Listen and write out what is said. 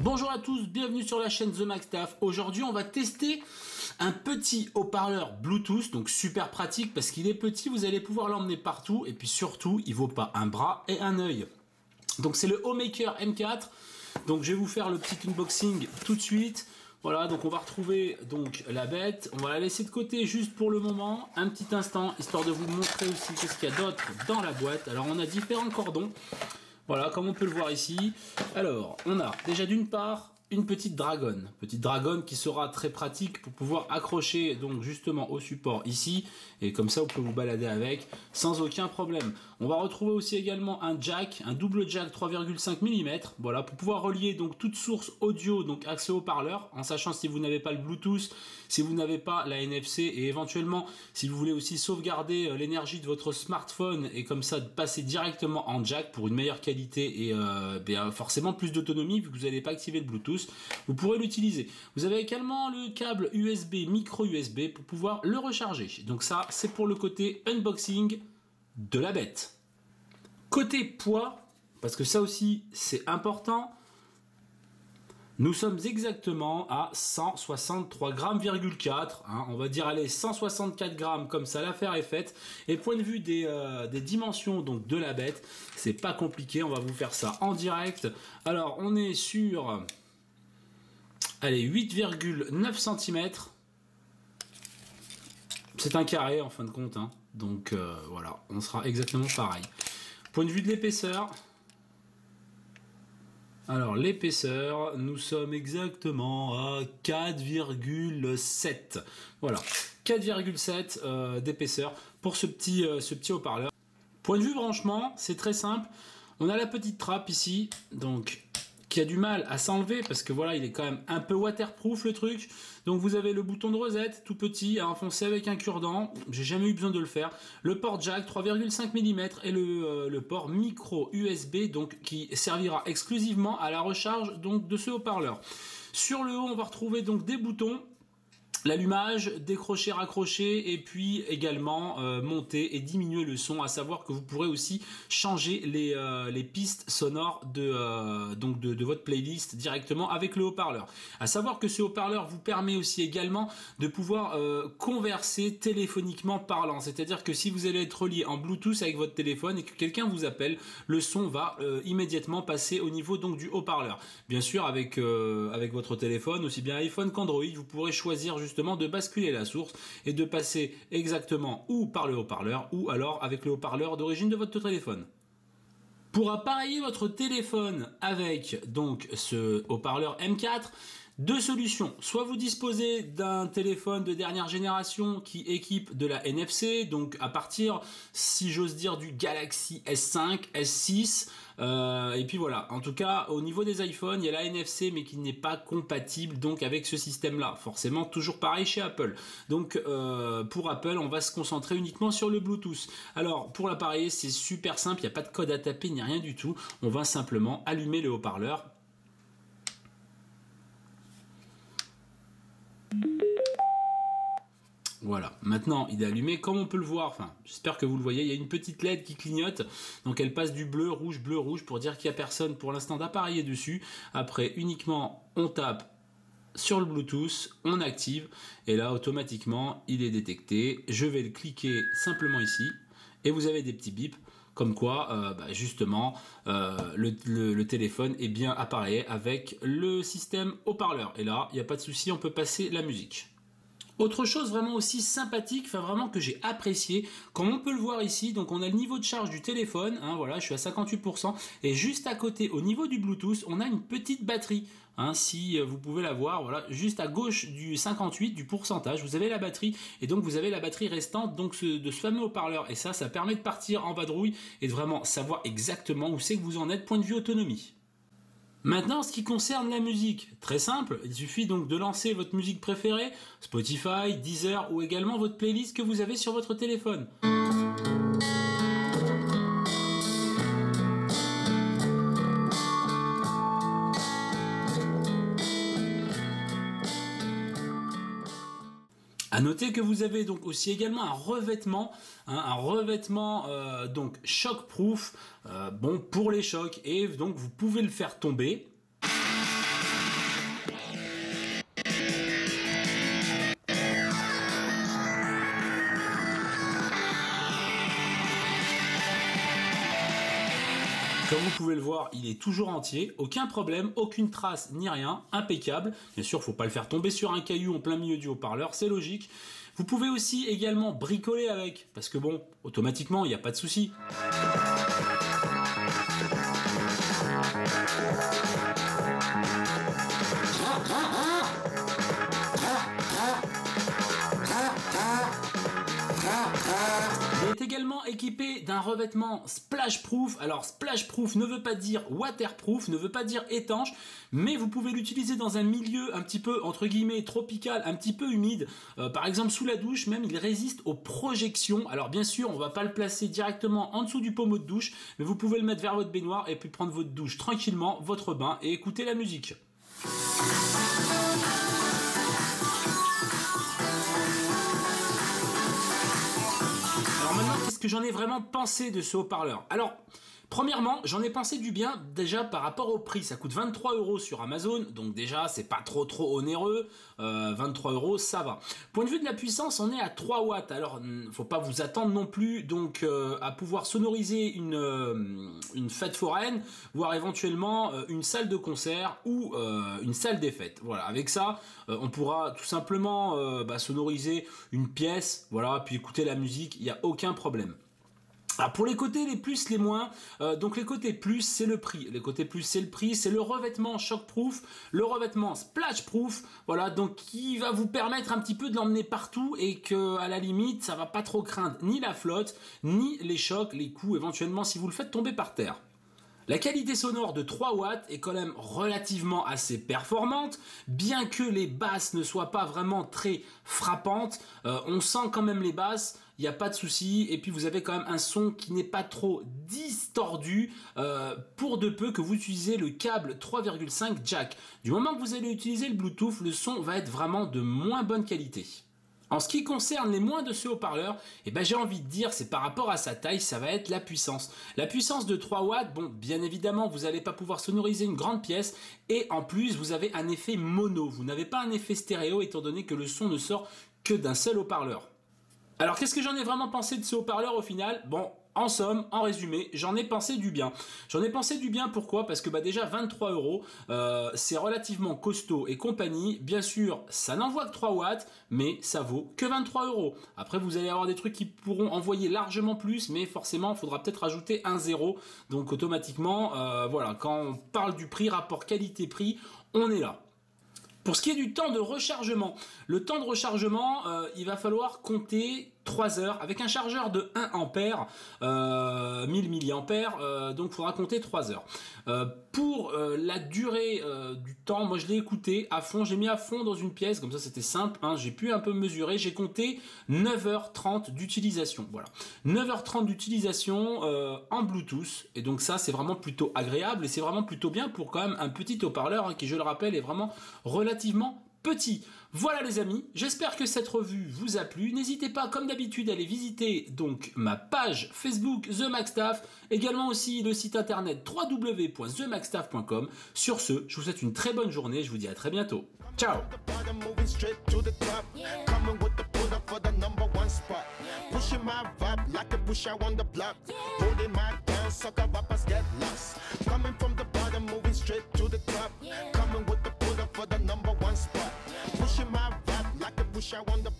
Bonjour à tous, bienvenue sur la chaîne The MacStaff. Aujourd'hui, on va tester un petit haut-parleur Bluetooth, donc super pratique parce qu'il est petit, vous allez pouvoir l'emmener partout et puis surtout, il vaut pas un bras et un œil. Donc c'est le Homemaker M4. Donc je vais vous faire le petit unboxing tout de suite. Voilà, donc on va retrouver donc la bête. On va la laisser de côté juste pour le moment, un petit instant, histoire de vous montrer aussi qu'est-ce qu'il y a d'autre dans la boîte. Alors on a différents cordons. Voilà, comme on peut le voir ici. Alors, on a déjà d'une part une petite dragonne qui sera très pratique pour pouvoir accrocher donc justement au support ici, et comme ça vous pouvez vous balader avec sans aucun problème. On va retrouver aussi également un jack, un double jack 3,5 mm, voilà, pour pouvoir relier donc toute source audio, donc accès au haut-parleur, en sachant si vous n'avez pas le Bluetooth, si vous n'avez pas la NFC, et éventuellement si vous voulez aussi sauvegarder l'énergie de votre smartphone et comme ça passer directement en jack pour une meilleure qualité et forcément plus d'autonomie vu que vous n'allez pas activer le Bluetooth. Vous pourrez l'utiliser. Vous avez également le câble USB, micro USB pour pouvoir le recharger. Donc ça, c'est pour le côté unboxing de la bête. Côté poids, parce que ça aussi, c'est important, nous sommes exactement à 163,4 grammes, hein, on va dire allez 164 grammes, comme ça l'affaire est faite. Et point de vue des dimensions donc de la bête, c'est pas compliqué, on va vous faire ça en direct. Alors on est sur... Allez, 8,9 cm. C'est un carré en fin de compte, hein. Donc voilà, on sera exactement pareil. Point de vue de l'épaisseur. Alors l'épaisseur, nous sommes exactement à 4,7. Voilà, 4,7 d'épaisseur pour ce petit haut-parleur. Point de vue branchement, c'est très simple. On a la petite trappe ici, donc qui a du mal à s'enlever parce que voilà, il est quand même un peu waterproof le truc. Donc vous avez le bouton de reset tout petit à enfoncer avec un cure-dent, j'ai jamais eu besoin de le faire. Le port jack 3,5 mm et le port micro USB donc qui servira exclusivement à la recharge donc de ce haut-parleur. Sur le haut, on va retrouver donc des boutons. L'allumage, décrocher, raccrocher et puis également monter et diminuer le son, à savoir que vous pourrez aussi changer les pistes sonores de votre playlist directement avec le haut-parleur. À savoir que ce haut-parleur vous permet aussi également de pouvoir converser téléphoniquement parlant, c'est-à-dire que si vous allez être relié en Bluetooth avec votre téléphone et que quelqu'un vous appelle, le son va immédiatement passer au niveau donc du haut-parleur. Bien sûr avec votre téléphone, aussi bien iPhone qu'Android, vous pourrez choisir justement de basculer la source et de passer exactement ou par le haut-parleur ou alors avec le haut-parleur d'origine de votre téléphone. Pour appareiller votre téléphone avec donc ce haut-parleur M4, deux solutions. Soit vous disposez d'un téléphone de dernière génération qui équipe de la NFC, donc à partir, si j'ose dire, du Galaxy S5, S6, et puis voilà. En tout cas, au niveau des iPhones, il y a la NFC, mais qui n'est pas compatible donc avec ce système-là. Forcément, toujours pareil chez Apple. Donc, pour Apple, on va se concentrer uniquement sur le Bluetooth. Alors, pour l'appareiller, c'est super simple. Il n'y a pas de code à taper, ni rien du tout. On va simplement allumer le haut-parleur. Voilà, maintenant il est allumé, comme on peut le voir, enfin j'espère que vous le voyez, il y a une petite LED qui clignote, donc elle passe du bleu, rouge, pour dire qu'il n'y a personne pour l'instant d'appareiller dessus. Après uniquement on tape sur le Bluetooth, on active, et là automatiquement il est détecté. Je vais le cliquer simplement ici, et vous avez des petits bips, comme quoi justement le téléphone est bien appareillé avec le système haut-parleur. Et là, il n'y a pas de souci, on peut passer la musique. Autre chose vraiment aussi sympathique, enfin vraiment que j'ai apprécié, comme on peut le voir ici, donc on a le niveau de charge du téléphone, hein, voilà, je suis à 58%, et juste à côté, au niveau du Bluetooth, on a une petite batterie, hein, si vous pouvez la voir, voilà, juste à gauche du 58, du pourcentage, vous avez la batterie, et donc vous avez la batterie restante donc de ce fameux haut-parleur, et ça permet de partir en vadrouille et de vraiment savoir exactement où c'est que vous en êtes, point de vue autonomie. Maintenant, en ce qui concerne la musique, très simple, il suffit donc de lancer votre musique préférée, Spotify, Deezer ou également votre playlist que vous avez sur votre téléphone. À noter que vous avez donc aussi également un revêtement, donc shockproof, bon pour les chocs, et donc vous pouvez le faire tomber. Comme vous pouvez le voir, il est toujours entier, aucun problème, aucune trace ni rien, impeccable. Bien sûr, il ne faut pas le faire tomber sur un caillou en plein milieu du haut-parleur, c'est logique. Vous pouvez aussi également bricoler avec, parce que bon, automatiquement, il n'y a pas de souci. Il est également équipé d'un revêtement splashproof. Alors splashproof ne veut pas dire waterproof, ne veut pas dire étanche, mais vous pouvez l'utiliser dans un milieu un petit peu entre guillemets tropical, un petit peu humide, par exemple sous la douche. Même il résiste aux projections. Alors bien sûr, on va pas le placer directement en dessous du pommeau de douche, mais vous pouvez le mettre vers votre baignoire et puis prendre votre douche tranquillement, votre bain, et écouter la musique. Qu'est-ce que j'en ai vraiment pensé de ce haut-parleur? Alors, premièrement, j'en ai pensé du bien déjà par rapport au prix. Ça coûte 23 € sur Amazon, donc déjà c'est pas trop onéreux. 23 €, ça va. Point de vue de la puissance, on est à 3 watts. Alors, faut pas vous attendre non plus donc à pouvoir sonoriser une fête foraine, voire éventuellement une salle de concert ou une salle des fêtes. Voilà, avec ça, on pourra tout simplement sonoriser une pièce, voilà, puis écouter la musique, il n'y a aucun problème. Alors pour les côtés, les plus, les moins, donc les côtés plus, c'est le prix. Les côtés plus, c'est le prix, c'est le revêtement shockproof, le revêtement splashproof, voilà, donc qui va vous permettre un petit peu de l'emmener partout et que à la limite, ça va pas trop craindre ni la flotte, ni les chocs, les coups, éventuellement si vous le faites tomber par terre. La qualité sonore de 3 watts est quand même relativement assez performante, bien que les basses ne soient pas vraiment très frappantes, on sent quand même les basses, il n'y a pas de souci, et puis vous avez quand même un son qui n'est pas trop distordu, pour de peu que vous utilisez le câble 3,5 jack. Du moment que vous allez utiliser le Bluetooth, le son va être vraiment de moins bonne qualité. En ce qui concerne les moins de ce haut-parleur, j'ai envie de dire, c'est par rapport à sa taille, ça va être la puissance. La puissance de 3 watts, bon, bien évidemment, vous n'allez pas pouvoir sonoriser une grande pièce, et en plus, vous avez un effet mono. Vous n'avez pas un effet stéréo, étant donné que le son ne sort que d'un seul haut-parleur. Alors, qu'est-ce que j'en ai vraiment pensé de ce haut-parleur au final? Bon, en somme, en résumé, j'en ai pensé du bien. J'en ai pensé du bien, pourquoi? Parce que déjà 23 €, c'est relativement costaud et compagnie. Bien sûr, ça n'envoie que 3 watts, mais ça vaut que 23 €. Après, vous allez avoir des trucs qui pourront envoyer largement plus, mais forcément, il faudra peut-être rajouter un 0. Donc automatiquement, voilà, quand on parle du prix, rapport qualité-prix, on est là. Pour ce qui est du temps de rechargement, le temps de rechargement, il va falloir compter 3 heures avec un chargeur de 1 ampère, 1000 mAh, donc il faudra compter 3 heures. Pour la durée du temps, moi je l'ai écouté à fond, j'ai mis à fond dans une pièce, comme ça c'était simple, hein, j'ai pu un peu mesurer, j'ai compté 9h30 d'utilisation, voilà. 9h30 d'utilisation en Bluetooth, et donc ça c'est vraiment plutôt agréable, et c'est vraiment plutôt bien pour quand même un petit haut-parleur, hein, qui je le rappelle est vraiment relativement petit. Voilà les amis, j'espère que cette revue vous a plu. N'hésitez pas comme d'habitude à aller visiter donc ma page Facebook The Maxtaff, également aussi le site internet www.themaxtaff.com. Sur ce, je vous souhaite une très bonne journée, je vous dis à très bientôt. Ciao. Pushing my vibe like a push I on the